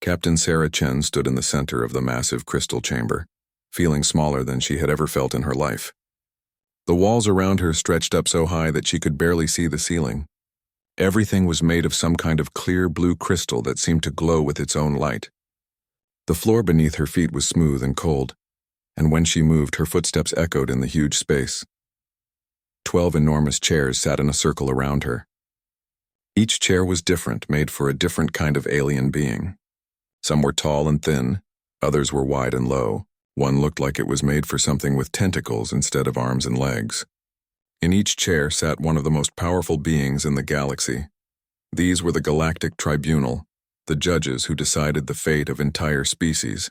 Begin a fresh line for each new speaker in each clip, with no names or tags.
Captain Sarah Chen stood in the center of the massive crystal chamber, feeling smaller than she had ever felt in her life. The walls around her stretched up so high that she could barely see the ceiling. Everything was made of some kind of clear blue crystal that seemed to glow with its own light. The floor beneath her feet was smooth and cold, and when she moved, her footsteps echoed in the huge space. 12 enormous chairs sat in a circle around her. Each chair was different, made for a different kind of alien being. Some were tall and thin, others were wide and low. One looked like it was made for something with tentacles instead of arms and legs. In each chair sat one of the most powerful beings in the galaxy. These were the Galactic Tribunal, the judges who decided the fate of entire species.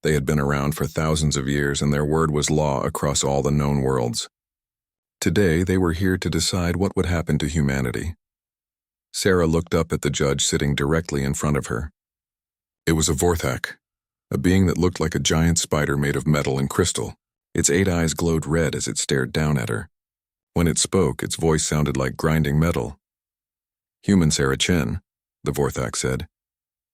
They had been around for thousands of years, and their word was law across all the known worlds. Today, they were here to decide what would happen to humanity. Sarah looked up at the judge sitting directly in front of her. It was a Vorthak, a being that looked like a giant spider made of metal and crystal. Its 8 eyes glowed red as it stared down at her. When it spoke, its voice sounded like grinding metal. "Human Sarah Chen," the Vorthak said.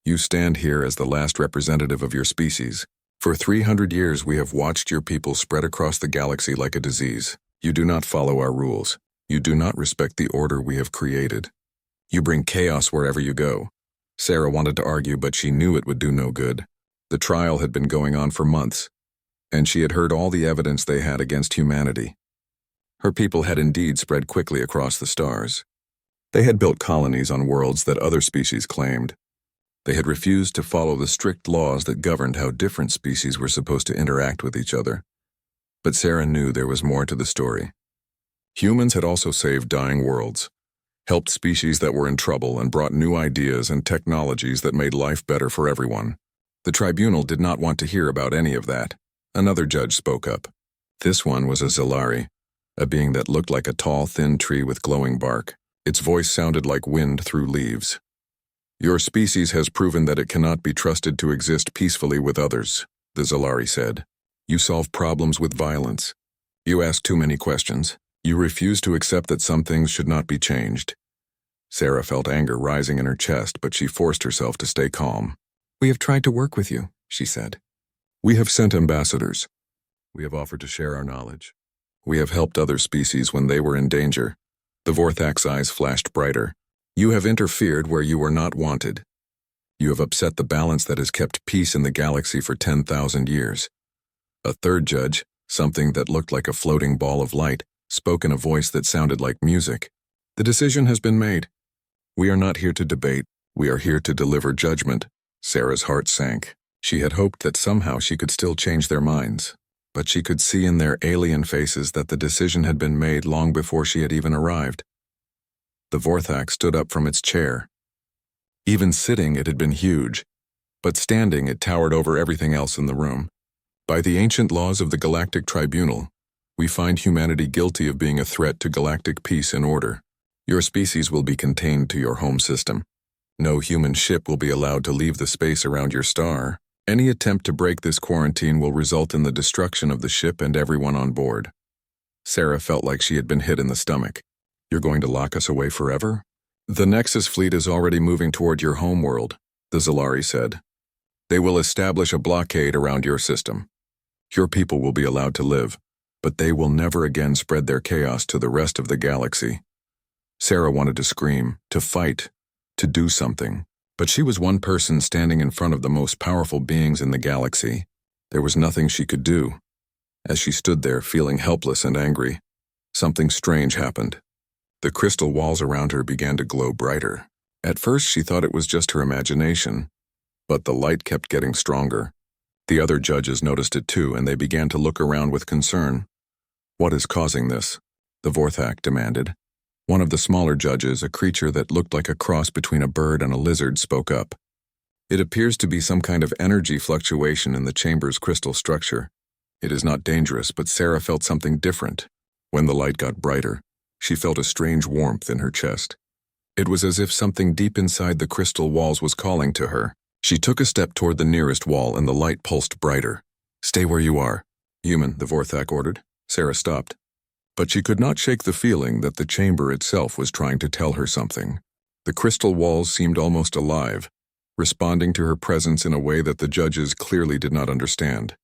"You stand here as the last representative of your species. For 300 years we have watched your people spread across the galaxy like a disease. You do not follow our rules. You do not respect the order we have created. You bring chaos wherever you go." Sarah wanted to argue, but she knew it would do no good. The trial had been going on for months, and she had heard all the evidence they had against humanity. Her people had indeed spread quickly across the stars. They had built colonies on worlds that other species claimed. They had refused to follow the strict laws that governed how different species were supposed to interact with each other. But Sarah knew there was more to the story. Humans had also saved dying worlds, helped species that were in trouble, and brought new ideas and technologies that made life better for everyone. The tribunal did not want to hear about any of that. Another judge spoke up. This one was a Zilari, a being that looked like a tall, thin tree with glowing bark. Its voice sounded like wind through leaves. "Your species has proven that it cannot be trusted to exist peacefully with others," the Zilari said. "You solve problems with violence. You ask too many questions. You refuse to accept that some things should not be changed." Sarah felt anger rising in her chest, but she forced herself to stay calm. "We have tried to work with you," she said. "We have sent ambassadors. We have offered to share our knowledge. We have helped other species when they were in danger." The Vorthak's eyes flashed brighter. "You have interfered where you were not wanted. You have upset the balance that has kept peace in the galaxy for 10,000 years. A third judge, something that looked like a floating ball of light, spoke in a voice that sounded like music. "The decision has been made. We are not here to debate. We are here to deliver judgment." Sarah's heart sank. She had hoped that somehow she could still change their minds, but she could see in their alien faces that the decision had been made long before she had even arrived. The Vorthak stood up from its chair. Even sitting, it had been huge, but standing, it towered over everything else in the room. "By the ancient laws of the Galactic Tribunal, we find humanity guilty of being a threat to galactic peace and order. Your species will be contained to your home system. No human ship will be allowed to leave the space around your star. Any attempt to break this quarantine will result in the destruction of the ship and everyone on board." Sarah felt like she had been hit in the stomach. "You're going to lock us away forever?" "The Nexus fleet is already moving toward your homeworld," the Zilari said. "They will establish a blockade around your system. Your people will be allowed to live, but they will never again spread their chaos to the rest of the galaxy." Sarah wanted to scream, to fight, to do something, but she was one person standing in front of the most powerful beings in the galaxy. There was nothing she could do. As she stood there, feeling helpless and angry, something strange happened. The crystal walls around her began to glow brighter. At first, she thought it was just her imagination, but the light kept getting stronger. The other judges noticed it too, and they began to look around with concern. "What is causing this?" the Vorthak demanded. One of the smaller judges, a creature that looked like a cross between a bird and a lizard, spoke up. "It appears to be some kind of energy fluctuation in the chamber's crystal structure. It is not dangerous, but Sarah felt something different. When the light got brighter, she felt a strange warmth in her chest. It was as if something deep inside the crystal walls was calling to her. She took a step toward the nearest wall, and the light pulsed brighter. "Stay where you are." "Human," the Vorthak ordered. Sarah stopped. But she could not shake the feeling that the chamber itself was trying to tell her something. The crystal walls seemed almost alive, responding to her presence in a way that the judges clearly did not understand.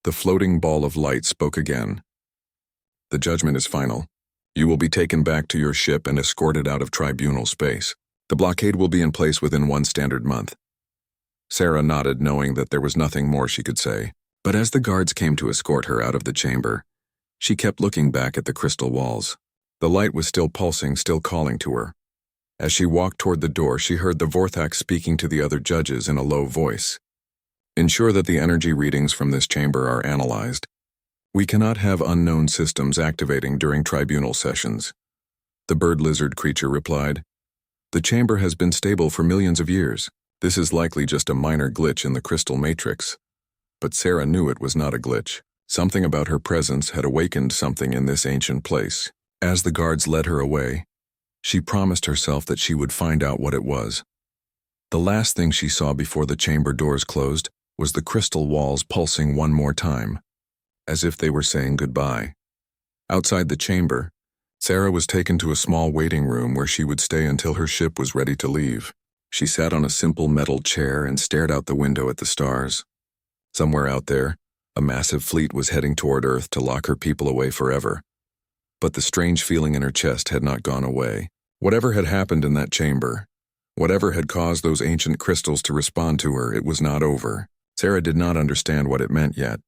The floating ball of light spoke again. The judgment is final. You will be taken back to your ship and escorted out of tribunal space. The blockade will be in place within 1 standard month. Sarah nodded, knowing that there was nothing more she could say. But as the guards came to escort her out of the chamber, she kept looking back at the crystal walls. The light was still pulsing, still calling to her. As she walked toward the door, she heard the Vorthak speaking to the other judges in a low voice. Ensure that the energy readings from this chamber are analyzed. We cannot have unknown systems activating during tribunal sessions. The bird lizard creature replied. The chamber has been stable for millions of years. This is likely just a minor glitch in the crystal matrix. But Sarah knew it was not a glitch. Something about her presence had awakened something in this ancient place. As the guards led her away, she promised herself that she would find out what it was. The last thing she saw before the chamber doors closed was the crystal walls pulsing one more time, as if they were saying goodbye. Outside the chamber, Sarah was taken to a small waiting room where she would stay until her ship was ready to leave. She sat on a simple metal chair and stared out the window at the stars. Somewhere out there, a massive fleet was heading toward Earth to lock her people away forever. But the strange feeling in her chest had not gone away. Whatever had happened in that chamber, whatever had caused those ancient crystals to respond to her, it was not over. Sarah did not understand what it meant yet,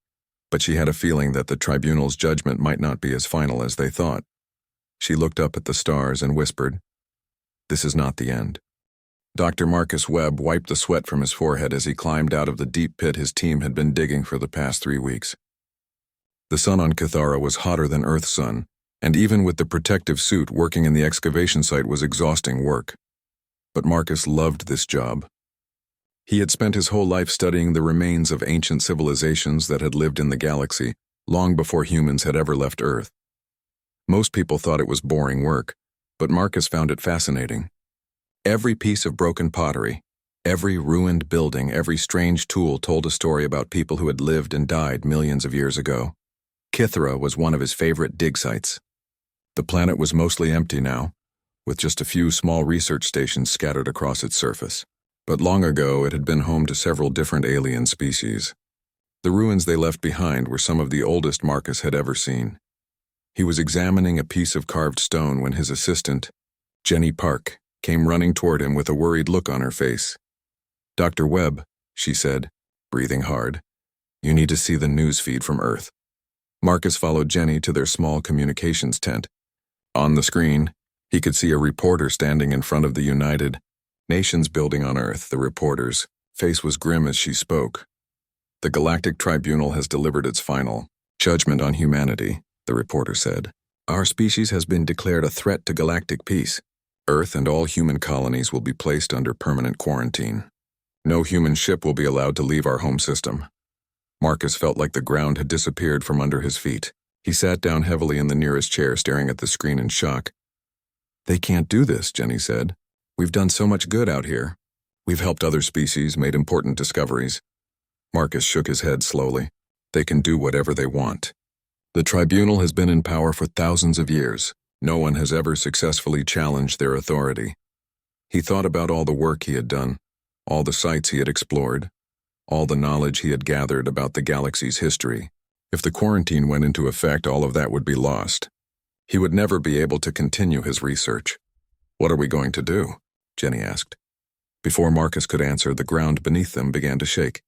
but she had a feeling that the tribunal's judgment might not be as final as they thought. She looked up at the stars and whispered, "This is not the end." Dr. Marcus Webb wiped the sweat from his forehead as he climbed out of the deep pit his team had been digging for the past 3 weeks. The sun on Cathara was hotter than Earth's sun, and even with the protective suit, working in the excavation site was exhausting work. But Marcus loved this job. He had spent his whole life studying the remains of ancient civilizations that had lived in the galaxy long before humans had ever left Earth. Most people thought it was boring work, but Marcus found it fascinating. Every piece of broken pottery, every ruined building, every strange tool told a story about people who had lived and died millions of years ago. Cathara was one of his favorite dig sites. The planet was mostly empty now, with just a few small research stations scattered across its surface. But long ago, it had been home to several different alien species. The ruins they left behind were some of the oldest Marcus had ever seen. He was examining a piece of carved stone when his assistant, Jenny Park, came running toward him with a worried look on her face. "Dr. Webb," she said, breathing hard, "you need to see the news feed from Earth." Marcus followed Jenny to their small communications tent. On the screen, he could see a reporter standing in front of the United Nations building on Earth. The reporter's face was grim as she spoke. "The Galactic Tribunal has delivered its final judgment on humanity," the reporter said. "Our species has been declared a threat to galactic peace. Earth and all human colonies will be placed under permanent quarantine. No human ship will be allowed to leave our home system." Marcus felt like the ground had disappeared from under his feet. He sat down heavily in the nearest chair, staring at the screen in shock. "They can't do this," Jenny said. "We've done so much good out here. We've helped other species, made important discoveries." Marcus shook his head slowly. "They can do whatever they want. The tribunal has been in power for thousands of years. No one has ever successfully challenged their authority." He thought about all the work he had done, all the sites he had explored, all the knowledge he had gathered about the galaxy's history. If the quarantine went into effect, all of that would be lost. He would never be able to continue his research. "What are we going to do?" Jenny asked. Before Marcus could answer, the ground beneath them began to shake.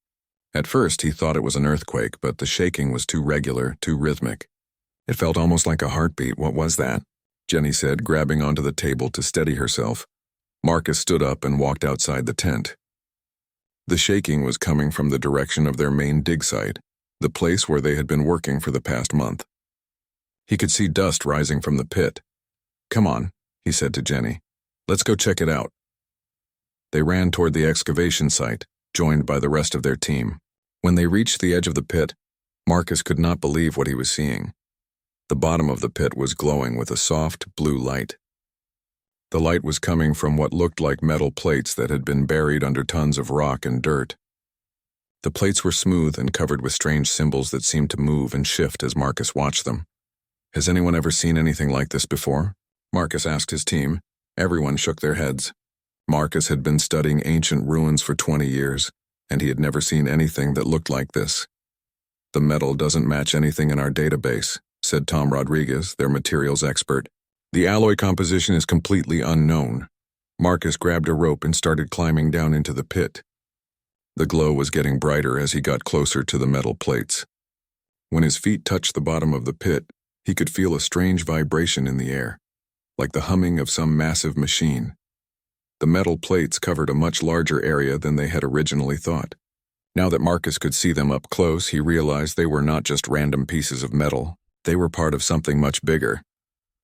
At first, he thought it was an earthquake, but the shaking was too regular, too rhythmic. It felt almost like a heartbeat. "What was that?" Jenny said, grabbing onto the table to steady herself. Marcus stood up and walked outside the tent. The shaking was coming from the direction of their main dig site, the place where they had been working for the past month. He could see dust rising from the pit. "Come on," he said to Jenny. "Let's go check it out." They ran toward the excavation site, joined by the rest of their team. When they reached the edge of the pit, Marcus could not believe what he was seeing. The bottom of the pit was glowing with a soft blue light. The light was coming from what looked like metal plates that had been buried under tons of rock and dirt. The plates were smooth and covered with strange symbols that seemed to move and shift as Marcus watched them. "Has anyone ever seen anything like this before?" Marcus asked his team. Everyone shook their heads. Marcus had been studying ancient ruins for 20 years, and he had never seen anything that looked like this. "The metal doesn't match anything in our database," said Tom Rodriguez, their materials expert. "The alloy composition is completely unknown." Marcus grabbed a rope and started climbing down into the pit. The glow was getting brighter as he got closer to the metal plates. When his feet touched the bottom of the pit, he could feel a strange vibration in the air, like the humming of some massive machine. The metal plates covered a much larger area than they had originally thought. Now that Marcus could see them up close, he realized they were not just random pieces of metal. They were part of something much bigger.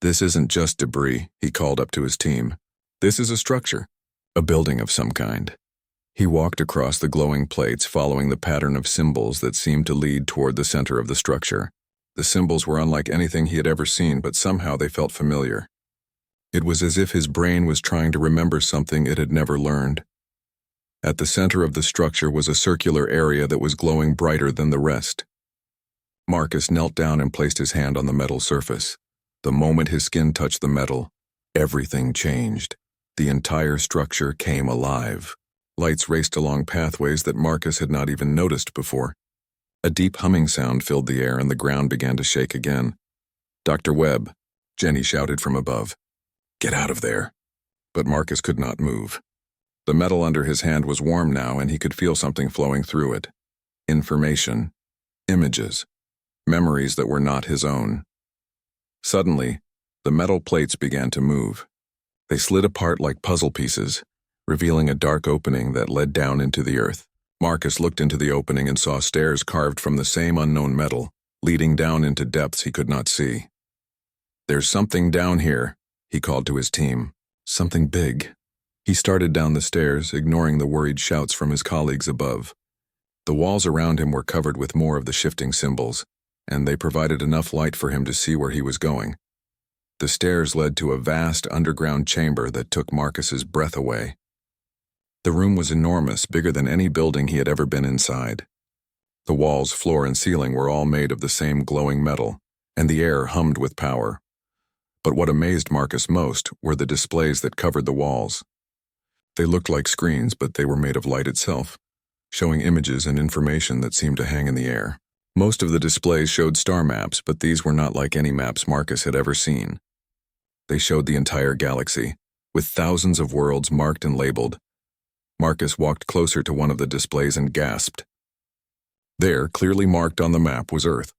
"This isn't just debris," he called up to his team. "This is a structure, a building of some kind." He walked across the glowing plates, following the pattern of symbols that seemed to lead toward the center of the structure. The symbols were unlike anything he had ever seen, but somehow they felt familiar. It was as if his brain was trying to remember something it had never learned. At the center of the structure was a circular area that was glowing brighter than the rest. Marcus knelt down and placed his hand on the metal surface. The moment his skin touched the metal, everything changed. The entire structure came alive. Lights raced along pathways that Marcus had not even noticed before. A deep humming sound filled the air and the ground began to shake again. "Dr. Webb," Jenny shouted from above. "Get out of there." But Marcus could not move. The metal under his hand was warm now, and he could feel something flowing through it. Information. Images. Memories that were not his own. Suddenly, the metal plates began to move. They slid apart like puzzle pieces, revealing a dark opening that led down into the earth. Marcus looked into the opening and saw stairs carved from the same unknown metal, leading down into depths he could not see. "There's something down here," he called to his team. "Something big." He started down the stairs, ignoring the worried shouts from his colleagues above. The walls around him were covered with more of the shifting symbols, and they provided enough light for him to see where he was going. The stairs led to a vast underground chamber that took Marcus's breath away. The room was enormous, bigger than any building he had ever been inside. The walls, floor, and ceiling were all made of the same glowing metal, and the air hummed with power. But what amazed Marcus most were the displays that covered the walls. They looked like screens, but they were made of light itself, showing images and information that seemed to hang in the air. Most of the displays showed star maps, but these were not like any maps Marcus had ever seen. They showed the entire galaxy, with thousands of worlds marked and labeled. Marcus walked closer to one of the displays and gasped. There, clearly marked on the map, was Earth.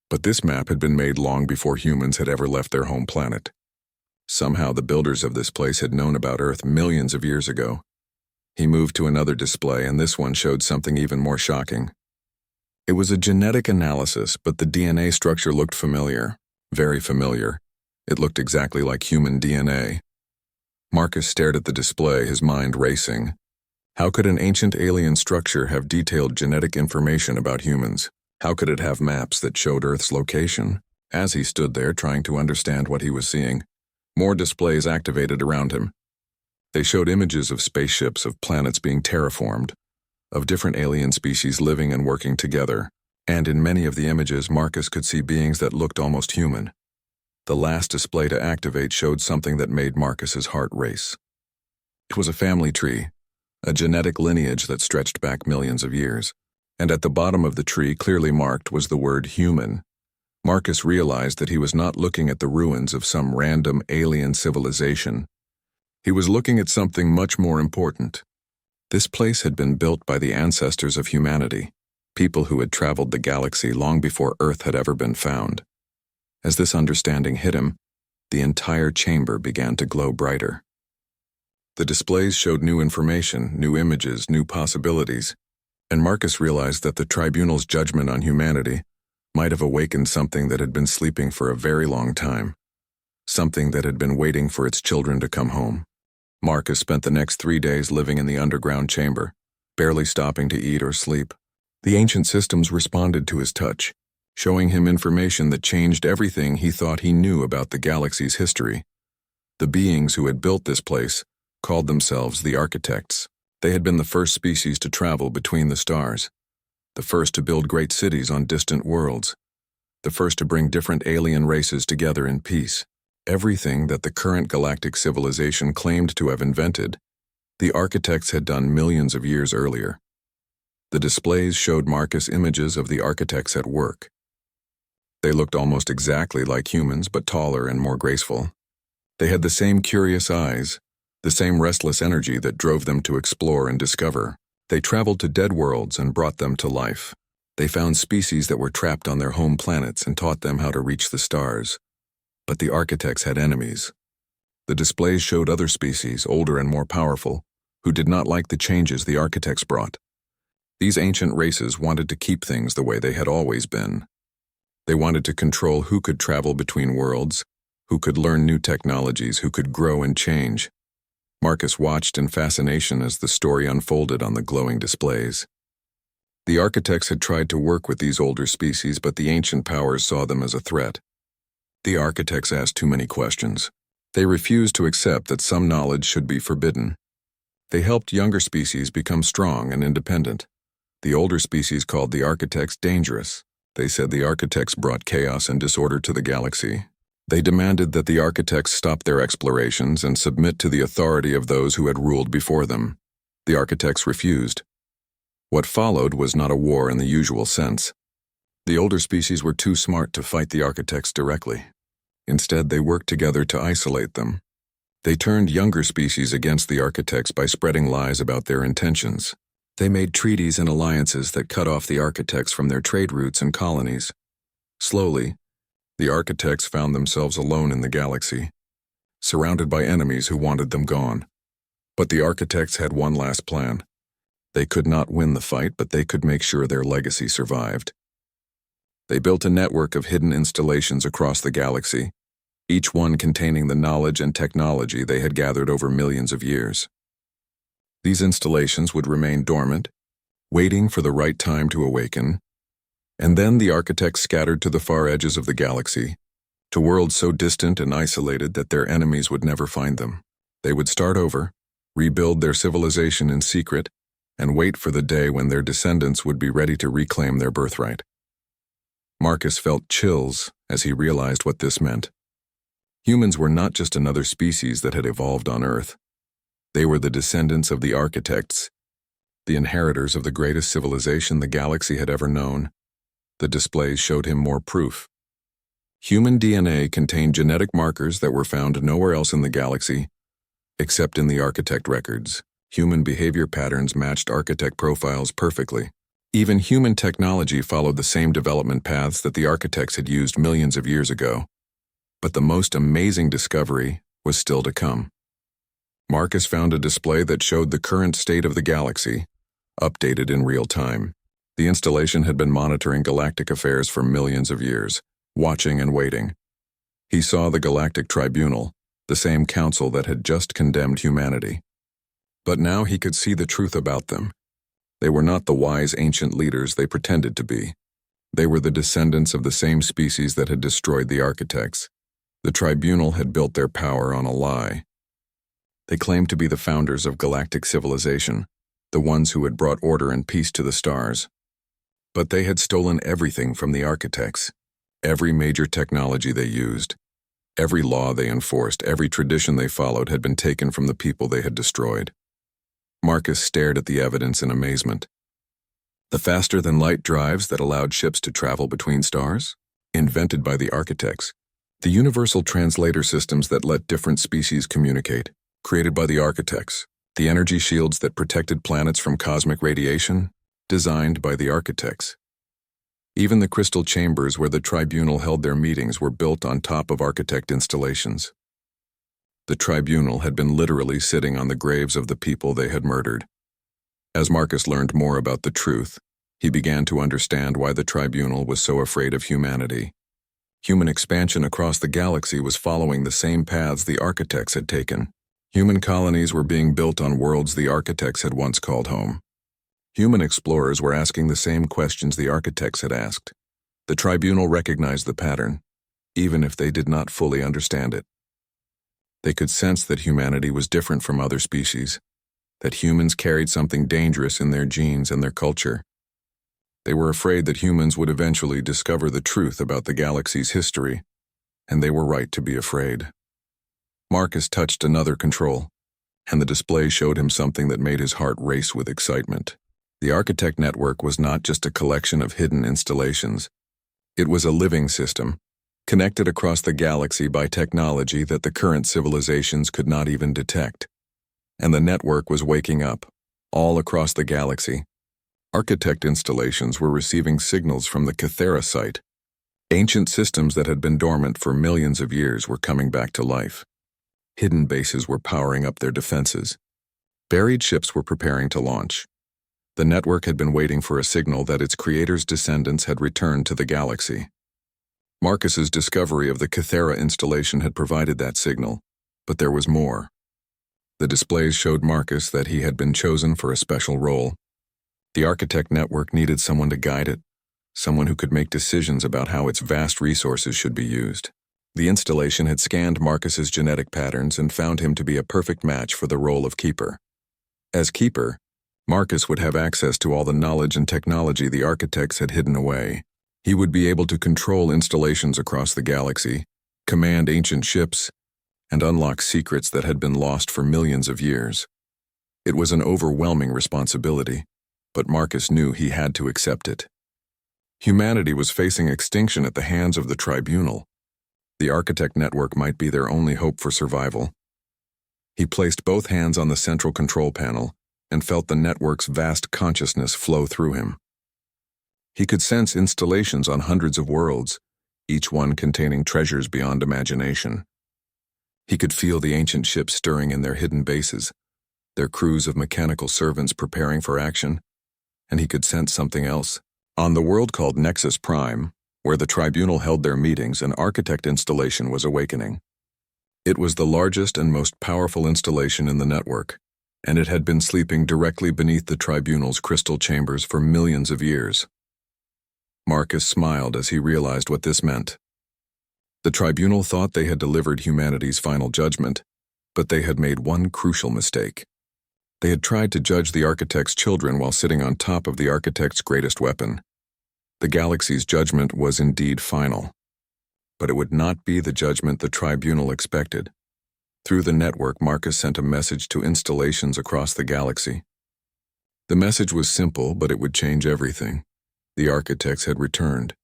But this map had been made long before humans had ever left their home planet. Somehow the builders of this place had known about Earth millions of years ago. He moved to another display, and this one showed something even more shocking. It was a genetic analysis, but the DNA structure looked familiar, very familiar. It looked exactly like human DNA. Marcus stared at the display, his mind racing. How could an ancient alien structure have detailed genetic information about humans? How could it have maps that showed Earth's location? As he stood there trying to understand what he was seeing, more displays activated around him. They showed images of spaceships, of planets being terraformed, of different alien species living and working together, and in many of the images Marcus could see beings that looked almost human. The last display to activate showed something that made Marcus's heart race. It was a family tree, a genetic lineage that stretched back millions of years, and at the bottom of the tree, clearly marked, was the word human. Marcus realized that he was not looking at the ruins of some random alien civilization. He was looking at something much more important. This place had been built by the ancestors of humanity, people who had traveled the galaxy long before Earth had ever been found. As this understanding hit him, the entire chamber began to glow brighter. The displays showed new information, new images, new possibilities, and Marcus realized that the tribunal's judgment on humanity might have awakened something that had been sleeping for a very long time, something that had been waiting for its children to come home. Marcus spent the next 3 days living in the underground chamber, barely stopping to eat or sleep. The ancient systems responded to his touch, showing him information that changed everything he thought he knew about the galaxy's history. The beings who had built this place called themselves the Architects. They had been the first species to travel between the stars, the first to build great cities on distant worlds, the first to bring different alien races together in peace. Everything that the current galactic civilization claimed to have invented the architects had done millions of years earlier. The displays showed Marcus images of the architects at work. They looked almost exactly like humans, but taller and more graceful. They had the same curious eyes, the same restless energy that drove them to explore and discover. They traveled to dead worlds and brought them to life. They found species that were trapped on their home planets and taught them how to reach the stars. But the architects had enemies. The displays showed other species, older and more powerful, who did not like the changes the architects brought. These ancient races wanted to keep things the way they had always been. They wanted to control who could travel between worlds, who could learn new technologies, who could grow and change. Marcus watched in fascination as the story unfolded on the glowing displays. The architects had tried to work with these older species, but the ancient powers saw them as a threat. The architects asked too many questions. They refused to accept that some knowledge should be forbidden. They helped younger species become strong and independent. The older species called the architects dangerous. They said the architects brought chaos and disorder to the galaxy. They demanded that the architects stop their explorations and submit to the authority of those who had ruled before them. The architects refused. What followed was not a war in the usual sense. The older species were too smart to fight the architects directly. Instead, they worked together to isolate them. They turned younger species against the architects by spreading lies about their intentions. They made treaties and alliances that cut off the architects from their trade routes and colonies. Slowly, the architects found themselves alone in the galaxy, surrounded by enemies who wanted them gone. But the architects had one last plan. They could not win the fight, but they could make sure their legacy survived. They built a network of hidden installations across the galaxy, each one containing the knowledge and technology they had gathered over millions of years. These installations would remain dormant, waiting for the right time to awaken, and then the architects scattered to the far edges of the galaxy, to worlds so distant and isolated that their enemies would never find them. They would start over, rebuild their civilization in secret, and wait for the day when their descendants would be ready to reclaim their birthright. Marcus felt chills as he realized what this meant. Humans were not just another species that had evolved on Earth. They were the descendants of the architects, the inheritors of the greatest civilization the galaxy had ever known. The displays showed him more proof. Human DNA contained genetic markers that were found nowhere else in the galaxy, except in the architect records. Human behavior patterns matched architect profiles perfectly. Even human technology followed the same development paths that the architects had used millions of years ago. But the most amazing discovery was still to come. Marcus found a display that showed the current state of the galaxy, updated in real time. The installation had been monitoring galactic affairs for millions of years, watching and waiting. He saw the Galactic Tribunal, the same council that had just condemned humanity. But now he could see the truth about them. They were not the wise ancient leaders they pretended to be. They were the descendants of the same species that had destroyed the architects. The tribunal had built their power on a lie. They claimed to be the founders of galactic civilization, the ones who had brought order and peace to the stars. But they had stolen everything from the architects, every major technology they used. Every law they enforced, every tradition they followed had been taken from the people they had destroyed. Marcus stared at the evidence in amazement. The faster-than-light drives that allowed ships to travel between stars? Invented by the architects. The universal translator systems that let different species communicate? Created by the architects. The energy shields that protected planets from cosmic radiation? Designed by the architects. Even the crystal chambers where the tribunal held their meetings were built on top of architect installations. The tribunal had been literally sitting on the graves of the people they had murdered. As Marcus learned more about the truth, he began to understand why the tribunal was so afraid of humanity. Human expansion across the galaxy was following the same paths the architects had taken. Human colonies were being built on worlds the architects had once called home. Human explorers were asking the same questions the architects had asked. The tribunal recognized the pattern, even if they did not fully understand it. They could sense that humanity was different from other species, that humans carried something dangerous in their genes and their culture. They were afraid that humans would eventually discover the truth about the galaxy's history, and they were right to be afraid. Marcus touched another control. and the display showed him something that made his heart race with excitement. The Architect Network was not just a collection of hidden installations. It was a living system, connected across the galaxy by technology that the current civilizations could not even detect. And the network was waking up, all across the galaxy. Architect installations were receiving signals from the Cathera site. Ancient systems that had been dormant for millions of years were coming back to life. Hidden bases were powering up their defenses. Buried ships were preparing to launch. The network had been waiting for a signal that its creator's descendants had returned to the galaxy. Marcus's discovery of the Cathera installation had provided that signal, but there was more. The displays showed Marcus that he had been chosen for a special role. The Architect Network needed someone to guide it, someone who could make decisions about how its vast resources should be used. The installation had scanned Marcus's genetic patterns and found him to be a perfect match for the role of Keeper. As Keeper, Marcus would have access to all the knowledge and technology the architects had hidden away. He would be able to control installations across the galaxy, command ancient ships, and unlock secrets that had been lost for millions of years. It was an overwhelming responsibility, but Marcus knew he had to accept it. Humanity was facing extinction at the hands of the Tribunal. The Architect Network might be their only hope for survival. He placed both hands on the central control panel and felt the network's vast consciousness flow through him. He could sense installations on hundreds of worlds, each one containing treasures beyond imagination. He could feel the ancient ships stirring in their hidden bases, their crews of mechanical servants preparing for action, and he could sense something else. On the world called Nexus Prime, where the Tribunal held their meetings, an architect installation was awakening. It was the largest and most powerful installation in the network, and it had been sleeping directly beneath the Tribunal's crystal chambers for millions of years. Marcus smiled as he realized what this meant. The Tribunal thought they had delivered humanity's final judgment, but they had made one crucial mistake. They had tried to judge the Architect's children while sitting on top of the Architect's greatest weapon. The galaxy's judgment was indeed final, but it would not be the judgment the Tribunal expected. Through the network, Marcus sent a message to installations across the galaxy. The message was simple, but it would change everything. The Architects had returned,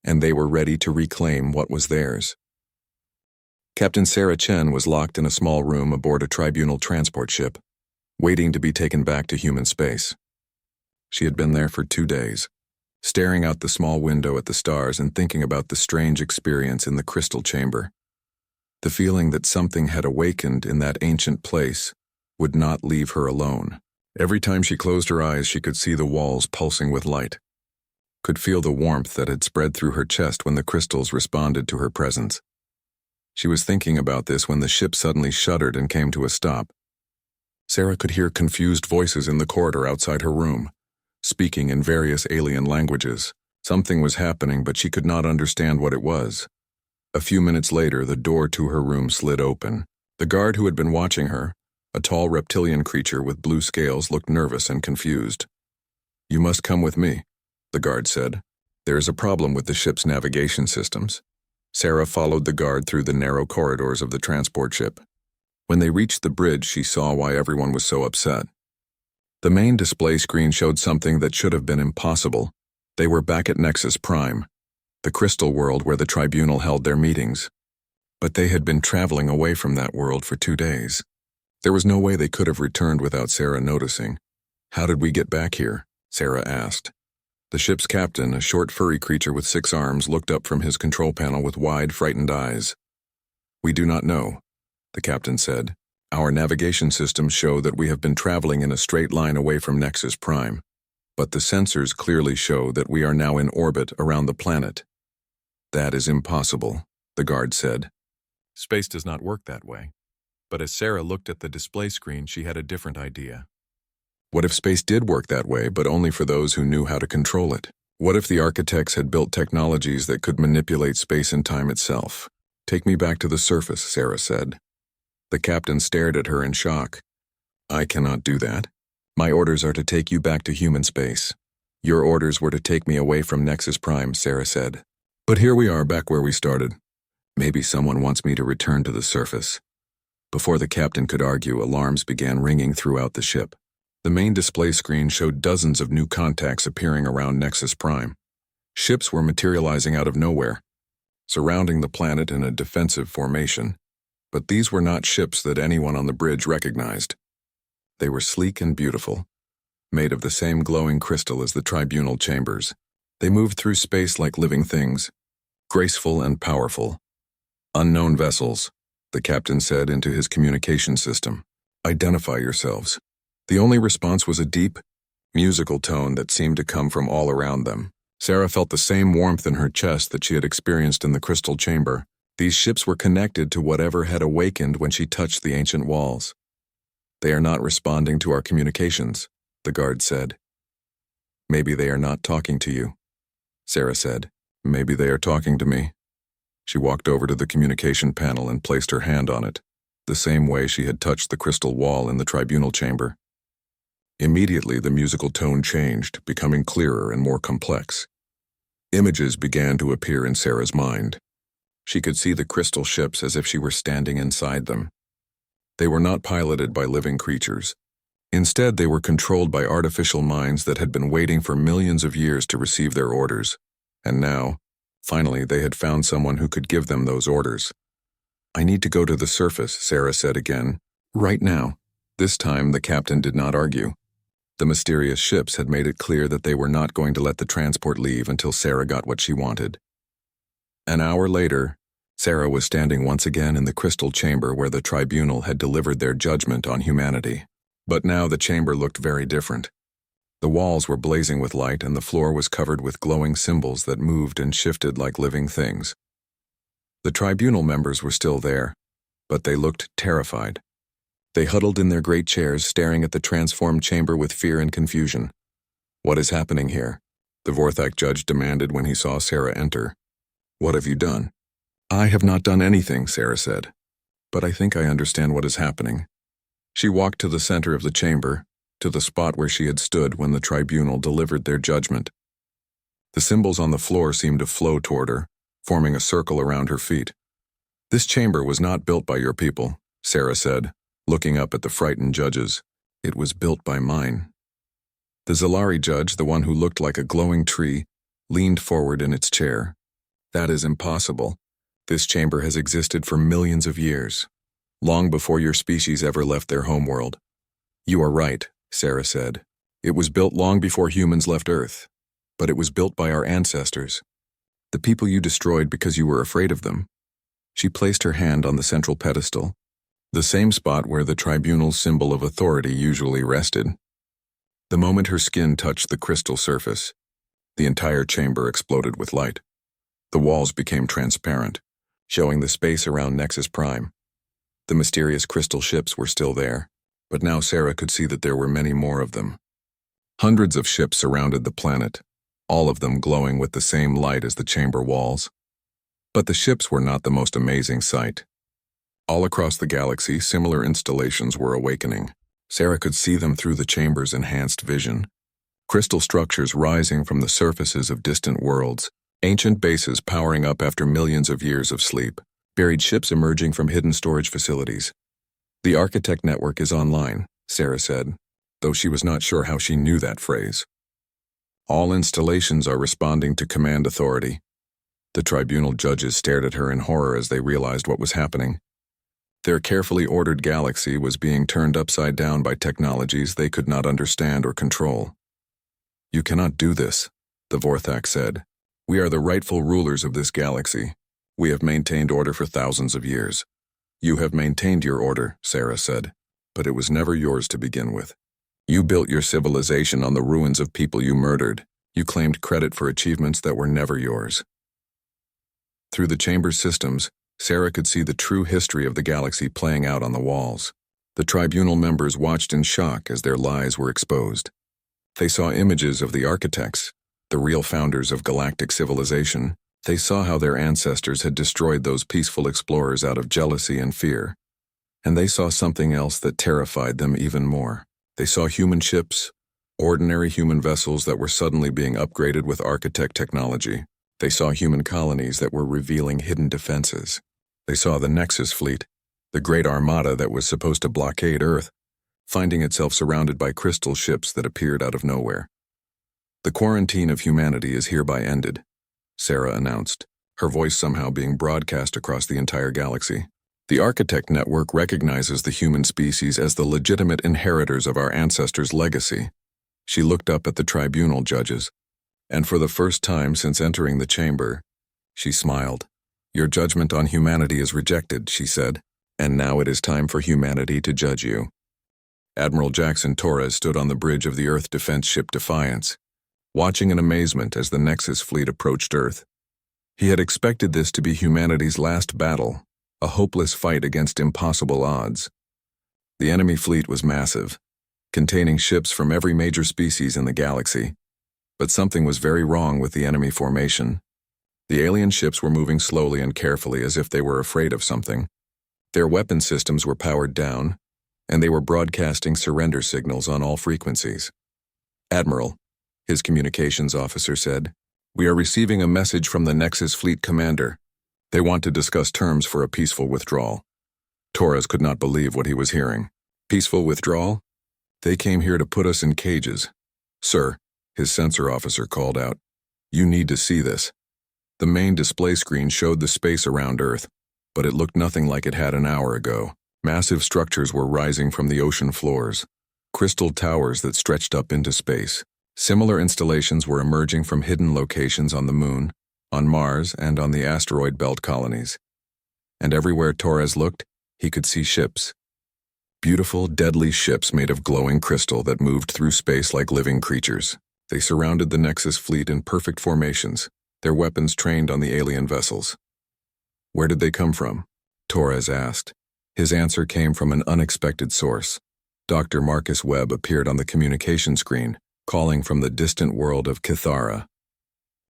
and they were ready to reclaim what was theirs. Captain Sarah Chen was locked in a small room aboard a Tribunal transport ship, waiting to be taken back to human space. She had been there for 2 days, staring out the small window at the stars and thinking about the strange experience in the crystal chamber. The feeling that something had awakened in that ancient place would not leave her alone. Every time she closed her eyes, she could see the walls pulsing with light, could feel the warmth that had spread through her chest when the crystals responded to her presence. She was thinking about this when the ship suddenly shuddered and came to a stop. Sarah could hear confused voices in the corridor outside her room, speaking in various alien languages. Something was happening, but she could not understand what it was. A few minutes later, the door to her room slid open. The guard who had been watching her, a tall reptilian creature with blue scales, looked nervous and confused. "You must come with me," the guard said. "There is a problem with the ship's navigation systems." Sarah followed the guard through the narrow corridors of the transport ship. When they reached the bridge, she saw why everyone was so upset. The main display screen showed something that should have been impossible. They were back at Nexus Prime, the crystal world where the Tribunal held their meetings. But they had been traveling away from that world for 2 days. There was no way they could have returned without Sarah noticing. "How did we get back here?" Sarah asked. The ship's captain, a short furry creature with 6 arms, looked up from his control panel with wide, frightened eyes. "We do not know," the captain said. "Our navigation systems show that we have been traveling in a straight line away from Nexus Prime, but the sensors clearly show that we are now in orbit around the planet." "That is impossible," the guard said. "Space does not work that way." But as Sarah looked at the display screen, she had a different idea. What if space did work that way, but only for those who knew how to control it? What if the architects had built technologies that could manipulate space and time itself? "Take me back to the surface," Sarah said. The captain stared at her in shock. "I cannot do that. My orders are to take you back to human space." "Your orders were to take me away from Nexus Prime," Sarah said. "But here we are back where we started. Maybe someone wants me to return to the surface." Before the captain could argue, alarms began ringing throughout the ship. The main display screen showed dozens of new contacts appearing around Nexus Prime. Ships were materializing out of nowhere, surrounding the planet in a defensive formation. But these were not ships that anyone on the bridge recognized. They were sleek and beautiful, made of the same glowing crystal as the tribunal chambers. They moved through space like living things, graceful and powerful. "Unknown vessels," the captain said into his communication system. "Identify yourselves." The only response was a deep, musical tone that seemed to come from all around them. Sarah felt the same warmth in her chest that she had experienced in the crystal chamber. These ships were connected to whatever had awakened when she touched the ancient walls. "They are not responding to our communications," the guard said. "Maybe they are not talking to you," Sarah said. "Maybe they are talking to me." She walked over to the communication panel and placed her hand on it, the same way she had touched the crystal wall in the tribunal chamber. Immediately, the musical tone changed, becoming clearer and more complex. Images began to appear in Sarah's mind. She could see the crystal ships as if she were standing inside them. They were not piloted by living creatures. Instead, they were controlled by artificial minds that had been waiting for millions of years to receive their orders. And now, finally, they had found someone who could give them those orders. "I need to go to the surface," Sarah said again. "Right now." This time, the captain did not argue. The mysterious ships had made it clear that they were not going to let the transport leave until Sarah got what she wanted. An hour later, Sarah was standing once again in the crystal chamber where the tribunal had delivered their judgment on humanity. But now the chamber looked very different. The walls were blazing with light and the floor was covered with glowing symbols that moved and shifted like living things. The tribunal members were still there, but they looked terrified. They huddled in their great chairs, staring at the transformed chamber with fear and confusion. "What is happening here?" the Vorthak judge demanded when he saw Sarah enter. "What have you done?" "I have not done anything," Sarah said. "But I think I understand what is happening." She walked to the center of the chamber, to the spot where she had stood when the tribunal delivered their judgment. The symbols on the floor seemed to flow toward her, forming a circle around her feet. "This chamber was not built by your people," Sarah said, looking up at the frightened judges. "It was built by mine." The Zalari judge, the one who looked like a glowing tree, leaned forward in its chair. "That is impossible. This chamber has existed for millions of years, long before your species ever left their homeworld." "You are right," Sarah said. "It was built long before humans left Earth, but it was built by our ancestors, the people you destroyed because you were afraid of them." She placed her hand on the central pedestal, the same spot where the tribunal's symbol of authority usually rested. The moment her skin touched the crystal surface, the entire chamber exploded with light. The walls became transparent, showing the space around Nexus Prime. The mysterious crystal ships were still there, but now Sarah could see that there were many more of them. Hundreds of ships surrounded the planet, all of them glowing with the same light as the chamber walls. But the ships were not the most amazing sight. All across the galaxy, similar installations were awakening. Sarah could see them through the chamber's enhanced vision. Crystal structures rising from the surfaces of distant worlds, ancient bases powering up after millions of years of sleep, buried ships emerging from hidden storage facilities. "The architect network is online," Sarah said, though she was not sure how she knew that phrase. "All installations are responding to command authority." The tribunal judges stared at her in horror as they realized what was happening. Their carefully ordered galaxy was being turned upside down by technologies they could not understand or control. "You cannot do this," the Vorthak said. "We are the rightful rulers of this galaxy. We have maintained order for thousands of years." "You have maintained your order," Sarah said, "but it was never yours to begin with. You built your civilization on the ruins of people you murdered. You claimed credit for achievements that were never yours." Through the chamber's systems, Sarah could see the true history of the galaxy playing out on the walls. The tribunal members watched in shock as their lies were exposed. They saw images of the architects, the real founders of galactic civilization. They saw how their ancestors had destroyed those peaceful explorers out of jealousy and fear. And they saw something else that terrified them even more. They saw human ships, ordinary human vessels that were suddenly being upgraded with architect technology. They saw human colonies that were revealing hidden defenses. They saw the Nexus fleet, the great armada that was supposed to blockade Earth, finding itself surrounded by crystal ships that appeared out of nowhere. "The quarantine of humanity is hereby ended," Sarah announced, her voice somehow being broadcast across the entire galaxy. "The Architect Network recognizes the human species as the legitimate inheritors of our ancestors' legacy." She looked up at the tribunal judges, and for the first time since entering the chamber, she smiled. "Your judgment on humanity is rejected," she said, "and now it is time for humanity to judge you." Admiral Jackson Torres stood on the bridge of the Earth defense ship Defiance, watching in amazement as the Nexus fleet approached Earth. He had expected this to be humanity's last battle, a hopeless fight against impossible odds. The enemy fleet was massive, containing ships from every major species in the galaxy, but something was very wrong with the enemy formation. The alien ships were moving slowly and carefully as if they were afraid of something. Their weapon systems were powered down, and they were broadcasting surrender signals on all frequencies. "Admiral," his communications officer said, "we are receiving a message from the Nexus Fleet Commander. They want to discuss terms for a peaceful withdrawal." Torres could not believe what he was hearing. "Peaceful withdrawal? They came here to put us in cages." "Sir," his sensor officer called out, "you need to see this." The main display screen showed the space around Earth, but it looked nothing like it had an hour ago. Massive structures were rising from the ocean floors, crystal towers that stretched up into space. Similar installations were emerging from hidden locations on the Moon, on Mars, and on the asteroid belt colonies. And everywhere Torres looked, he could see ships. Beautiful, deadly ships made of glowing crystal that moved through space like living creatures. They surrounded the Nexus fleet in perfect formations, their weapons trained on the alien vessels. "Where did they come from?" Torres asked. His answer came from an unexpected source. Dr. Marcus Webb appeared on the communication screen, calling from the distant world of Kithara.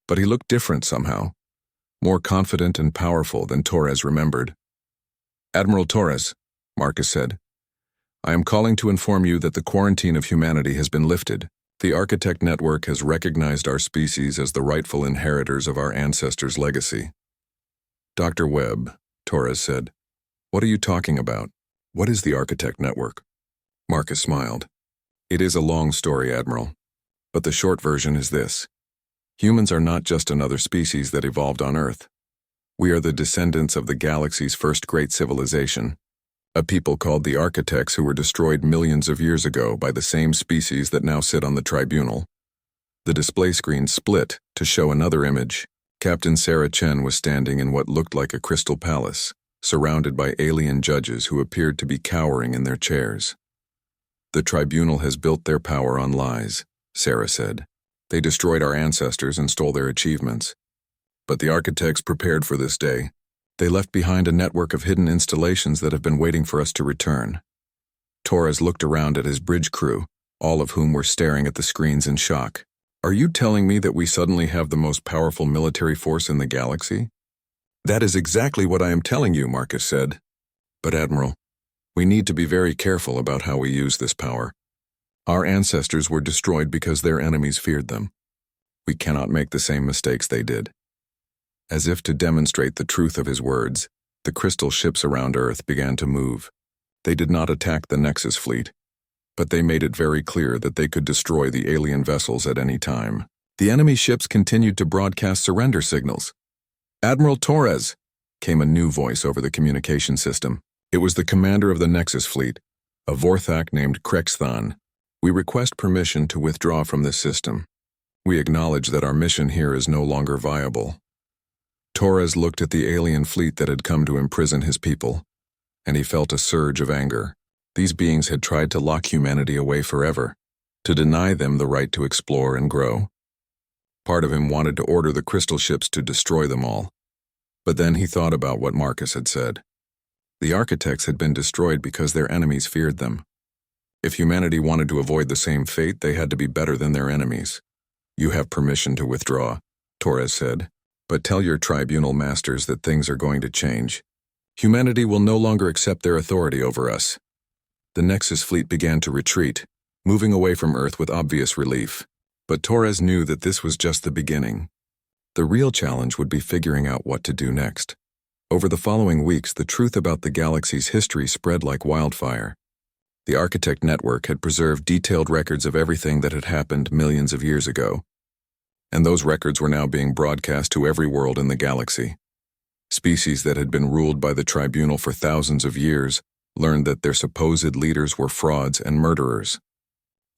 But he looked different somehow, more confident and powerful than Torres remembered. "Admiral Torres," Marcus said, "I am calling to inform you that the quarantine of humanity has been lifted. The Architect Network has recognized our species as the rightful inheritors of our ancestors' legacy." "Dr. Webb," Torres said, "what are you talking about? What is the Architect Network?" Marcus smiled. "It is a long story, Admiral, but the short version is this. Humans are not just another species that evolved on Earth. We are the descendants of the galaxy's first great civilization, a people called the Architects who were destroyed millions of years ago by the same species that now sit on the tribunal." The display screen split to show another image. Captain Sarah Chen was standing in what looked like a crystal palace, surrounded by alien judges who appeared to be cowering in their chairs. "The tribunal has built their power on lies," Sarah said. "They destroyed our ancestors and stole their achievements. But the Architects prepared for this day. They left behind a network of hidden installations that have been waiting for us to return." Torres looked around at his bridge crew, all of whom were staring at the screens in shock. "Are you telling me that we suddenly have the most powerful military force in the galaxy?" "That is exactly what I am telling you," Marcus said. "But Admiral, we need to be very careful about how we use this power. Our ancestors were destroyed because their enemies feared them. We cannot make the same mistakes they did." As if to demonstrate the truth of his words, the crystal ships around Earth began to move. They did not attack the Nexus fleet, but they made it very clear that they could destroy the alien vessels at any time. The enemy ships continued to broadcast surrender signals. "Admiral Torres," came a new voice over the communication system. It was the commander of the Nexus fleet, a Vorthak named Krexthan. "We request permission to withdraw from this system. We acknowledge that our mission here is no longer viable." Torres looked at the alien fleet that had come to imprison his people, and he felt a surge of anger. These beings had tried to lock humanity away forever, to deny them the right to explore and grow. Part of him wanted to order the crystal ships to destroy them all. But then he thought about what Marcus had said. The Architects had been destroyed because their enemies feared them. If humanity wanted to avoid the same fate, they had to be better than their enemies. "You have permission to withdraw," Torres said. "But tell your tribunal masters that things are going to change. Humanity will no longer accept their authority over us." The Nexus fleet began to retreat, moving away from Earth with obvious relief. But Torres knew that this was just the beginning. The real challenge would be figuring out what to do next. Over the following weeks, the truth about the galaxy's history spread like wildfire. The Architect Network had preserved detailed records of everything that had happened millions of years ago, and those records were now being broadcast to every world in the galaxy. Species that had been ruled by the tribunal for thousands of years learned that their supposed leaders were frauds and murderers.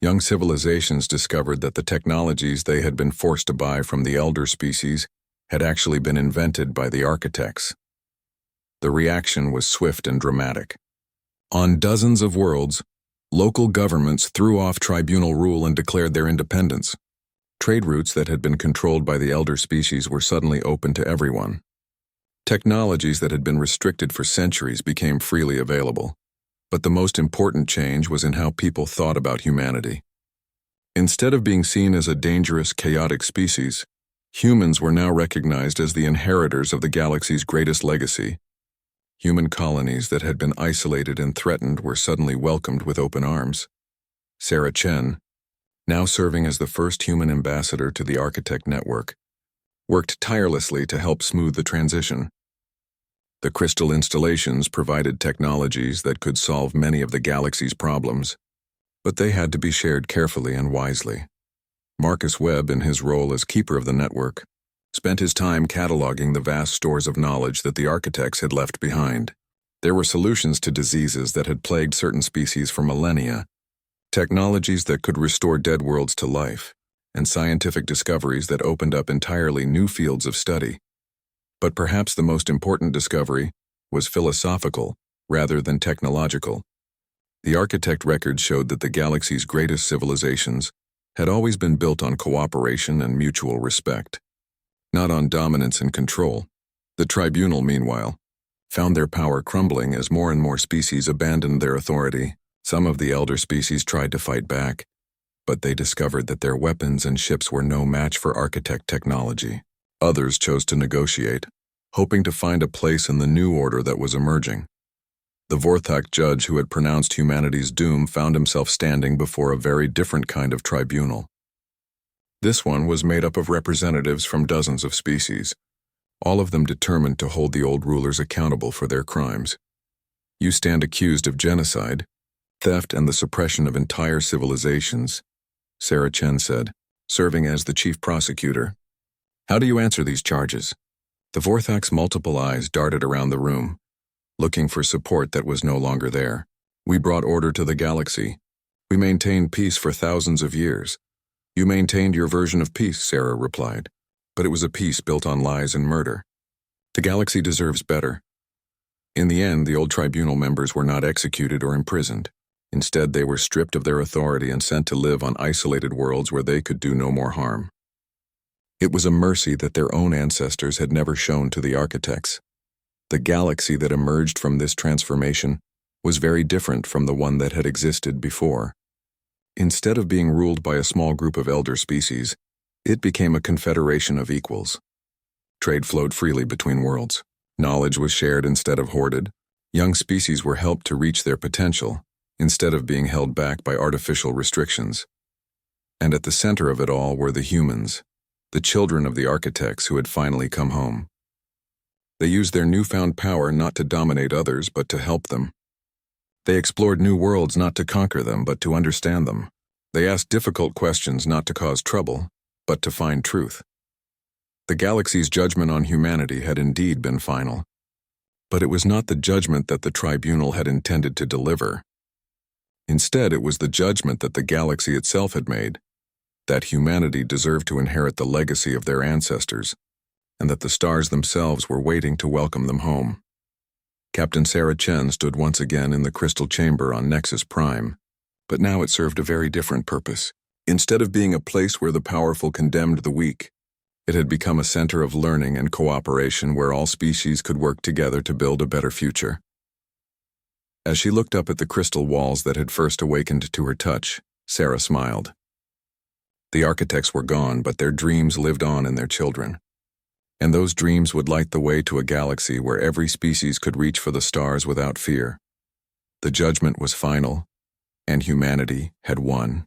Young civilizations discovered that the technologies they had been forced to buy from the elder species had actually been invented by the architects. The reaction was swift and dramatic. On dozens of worlds, local governments threw off tribunal rule and declared their independence. Trade routes that had been controlled by the elder species were suddenly open to everyone. Technologies that had been restricted for centuries became freely available. But the most important change was in how people thought about humanity. Instead of being seen as a dangerous, chaotic species, humans were now recognized as the inheritors of the galaxy's greatest legacy. Human colonies that had been isolated and threatened were suddenly welcomed with open arms. Sarah Chen, now serving as the first human ambassador to the Architect Network, worked tirelessly to help smooth the transition. The crystal installations provided technologies that could solve many of the galaxy's problems, but they had to be shared carefully and wisely. Marcus Webb, in his role as keeper of the network, spent his time cataloging the vast stores of knowledge that the architects had left behind. There were solutions to diseases that had plagued certain species for millennia, technologies that could restore dead worlds to life, and scientific discoveries that opened up entirely new fields of study. But perhaps the most important discovery was philosophical rather than technological. The architect records showed that the galaxy's greatest civilizations had always been built on cooperation and mutual respect, not on dominance and control. The tribunal, meanwhile, found their power crumbling as more and more species abandoned their authority. Some of the elder species tried to fight back, but they discovered that their weapons and ships were no match for architect technology. Others chose to negotiate, hoping to find a place in the new order that was emerging. The Vorthak judge who had pronounced humanity's doom found himself standing before a very different kind of tribunal. This one was made up of representatives from dozens of species, all of them determined to hold the old rulers accountable for their crimes. You stand accused of genocide, theft, and the suppression of entire civilizations, Sarah Chen said, serving as the chief prosecutor. How do you answer these charges? The Vorthak's multiple eyes darted around the room, looking for support that was no longer there. We brought order to the galaxy. We maintained peace for thousands of years. You maintained your version of peace, Sarah replied, but it was a peace built on lies and murder. The galaxy deserves better. In the end, the old tribunal members were not executed or imprisoned. Instead, they were stripped of their authority and sent to live on isolated worlds where they could do no more harm. It was a mercy that their own ancestors had never shown to the architects. The galaxy that emerged from this transformation was very different from the one that had existed before. Instead of being ruled by a small group of elder species, it became a confederation of equals. Trade flowed freely between worlds. Knowledge was shared instead of hoarded. Young species were helped to reach their potential, instead of being held back by artificial restrictions. And at the center of it all were the humans, the children of the architects who had finally come home. They used their newfound power not to dominate others, but to help them. They explored new worlds not to conquer them, but to understand them. They asked difficult questions not to cause trouble, but to find truth. The galaxy's judgment on humanity had indeed been final. But it was not the judgment that the tribunal had intended to deliver. Instead, it was the judgment that the galaxy itself had made, that humanity deserved to inherit the legacy of their ancestors, and that the stars themselves were waiting to welcome them home. Captain Sarah Chen stood once again in the crystal chamber on Nexus Prime, but now it served a very different purpose. Instead of being a place where the powerful condemned the weak, it had become a center of learning and cooperation where all species could work together to build a better future. As she looked up at the crystal walls that had first awakened to her touch, Sarah smiled. The architects were gone, but their dreams lived on in their children. And those dreams would light the way to a galaxy where every species could reach for the stars without fear. The judgment was final, and humanity had won.